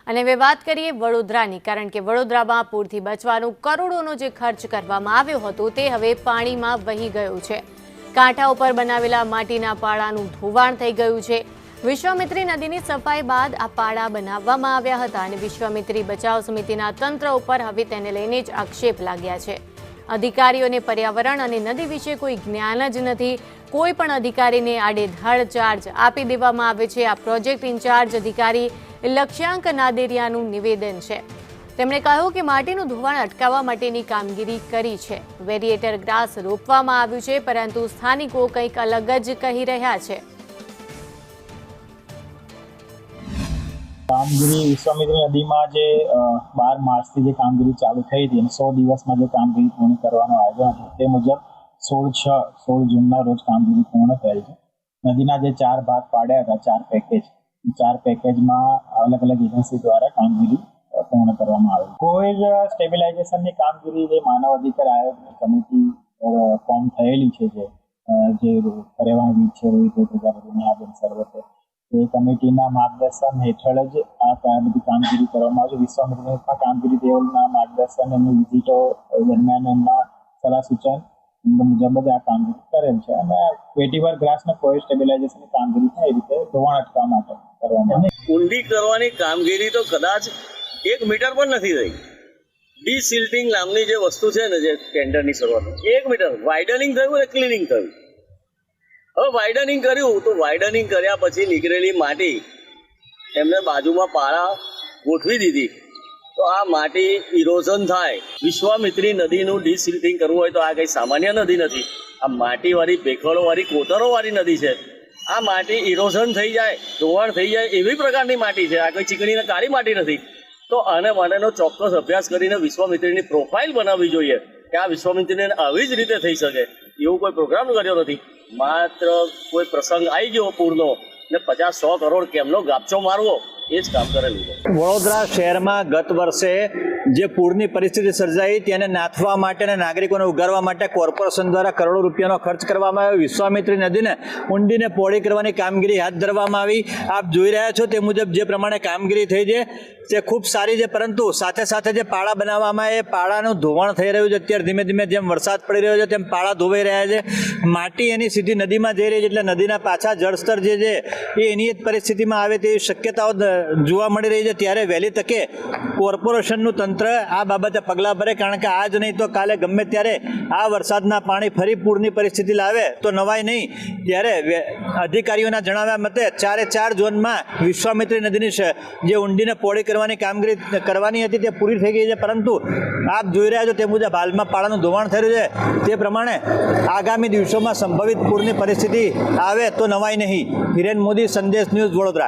અને હવે વાત કરીએ વડોદરાની, કારણ કે વડોદરામાં પૂરથી બચવાનું કરોડોનો જે ખર્ચ કરવામાં આવ્યો હતો તે હવે પાણીમાં વહી ગયો છે। કાંઠા ઉપર બનાવેલા માટીના પાળાનું ધોવાણ થઈ ગયું છે। વિશ્વામિત્રી નદીની સફાઈ બાદ આ પાળા બનાવવામાં આવ્યા હતા અને વિશ્વામિત્રી બચાવ સમિતિના તંત્ર ઉપર હવે તેને લઈને જ આક્ષેપ લાગ્યા છે। અધિકારીઓને પર્યાવરણ અને નદી વિશે કોઈ જ્ઞાન જ નથી। કોઈ પણ અધિકારીને આડેધડ ચાર્જ આપી દેવામાં આવે છે। આ પ્રોજેક્ટ ઇન્ચાર્જ અધિકારી લક્ષ્યાંક નાદેરિયાનું નિવેદન છે। તેમણે કહ્યું કે માટીનું ધોવાણ અટકાવવા માટેની કામગીરી કરી છે। વેરિએટર ગ્રાસ રોપવામાં આવ્યું છે, પરંતુ સ્થાનિકો કંઈક અલગ જ કહી રહ્યા છે। કામગીરી વિશ્વામિત્રી નદીમાં જે 12 માર્ચથી જે કામગીરી ચાલુ થઈ હતી અને 100 દિવસમાં જે કામગીરી પૂર્ણ કરવાનું આયોજન હતું તે મુજબ 16 જૂનના રોજ કામગીરી પૂર્ણ થઈ છે। નદીના જે 4 ભાગ પાડ્યા હતા, 4 પેકેજ, 4 પેકેજમાં અલગ અલગ એજન્સી દ્વારા કામગીરી પૂર્ણ કરવામાં આવી। કોઈ જ સ્ટેબિલાઇઝેશનની કામગીરી જે માનવ અધિકાર આયોગની કમિટી ફોર્મ થયેલી છે, જે પર્યાવરણવિદ છે રોહિત પ્રજાપતિની આગળ સર્વે એ કમિટીના માર્ગદર્શન હેઠળ જ આ બધી કામગીરી કરવામાં આવે છે। વિશ્વામિત્રીની કામગીરી તેઓના માર્ગદર્શન અને વિઝિટો દરમિયાન એમના સલાહ સૂચન મુજબ જ આ કામગીરી કરેલ છે અને વેટીવર ગ્રાસને કોઈ સ્ટેબિલાઇઝેશનની કામગીરી થાય એ રીતે ધોવાણ અટકાવવા માટે કરવામાં આવે। ઊંડી કરવાની કામગીરી તો કદાચ 1 મીટર પણ નથી થઈ। ડીસિલ્ટિંગ નામની જે વસ્તુ છે ને, જે ટેન્ડરની શરૂઆત 1 મીટર વાઇડનિંગ થયું અને ક્લિનિંગ થયું। હવે વાઇડનિંગ કર્યું તો વાઇડનિંગ કર્યા પછી નીકળેલી માટી એમને બાજુમાં પાળા ગોઠવી દીધી તો આ માટી ઇરોઝન થાય। વિશ્વામિત્રી નદીનું ડીસિલ્ટિંગ કરવું હોય તો આ કંઈ સામાન્ય નદી નથી, આ માટીવાળી ભેખડોવાળી કોતરોવાળી નદી છે। આ માટી ઇરોઝન થઈ જાય, ધોવાણ થઈ જાય એવી પ્રકારની માટી છે, આ કોઈ ચીકણીને કાળી માટી નથી। તો આને માટેનો ચોક્કસ અભ્યાસ કરીને વિશ્વામિત્રીની પ્રોફાઇલ બનાવવી જોઈએ કે આ વિશ્વામિત્રીને આવી જ રીતે થઈ શકે। એવું કોઈ પ્રોગ્રામ કર્યો નથી, માત્ર કોઈ પ્રસંગ આવી ગયો પૂરનો ને 50-100 કરોડ કેમનો ગાપચો મારવો એ જ કામ કરેલું છે। વડોદરા શહેરમાં ગત વર્ષે જે પૂરની પરિસ્થિતિ સર્જાઈ તેને નાથવા માટે અને નાગરિકોને ઉગારવા માટે કોર્પોરેશન દ્વારા કરોડો રૂપિયાનો ખર્ચ કરવામાં આવ્યો। વિશ્વામિત્રી નદીને ઊંડીને પહોળી કરવાની કામગીરી હાથ ધરવામાં આવી। આપ જોઈ રહ્યા છો તે મુજબ જે પ્રમાણે કામગીરી થઈ છે તે ખૂબ સારી છે, પરંતુ સાથે સાથે જે પાળા બનાવવામાં એ પાળાનું ધોવાણ થઈ રહ્યું છે। અત્યારે ધીમે ધીમે જેમ વરસાદ પડી રહ્યો છે તેમ પાળા ધોવાઈ રહ્યા છે, માટી એની સીધી નદીમાં જઈ રહી છે, એટલે નદીના પાછા જળસ્તર જે છે એ એની જ પરિસ્થિતિમાં આવે તેવી શક્યતાઓ જોવા મળી રહી છે। ત્યારે વહેલી તકે કોર્પોરેશનનું તંત્ર આ બાબતે પગલાં ભરે, કારણ કે આજ નહીં તો કાલે ગમે ત્યારે આ વરસાદના પાણી ફરી પૂરની પરિસ્થિતિ લાવે તો નવાય નહીં। ત્યારે અધિકારીઓના જણાવ્યા મતે 4 ઝોનમાં વિશ્વામિત્રી નદીની જે ઊંડીને પહોળી કરવાની કામગીરી કરવાની હતી તે પૂરી થઈ ગઈ છે, પરંતુ આપ જોઈ રહ્યા છો તે મુજબ હાલમાં પાળાનું ધોવાણ થઈ રહ્યું છે। તે પ્રમાણે આગામી દિવસોમાં સંભવિત પૂરની પરિસ્થિતિ આવે તો નવાય નહીં। હિરેન મોદી, સંદેશ ન્યૂઝ, વડોદરા।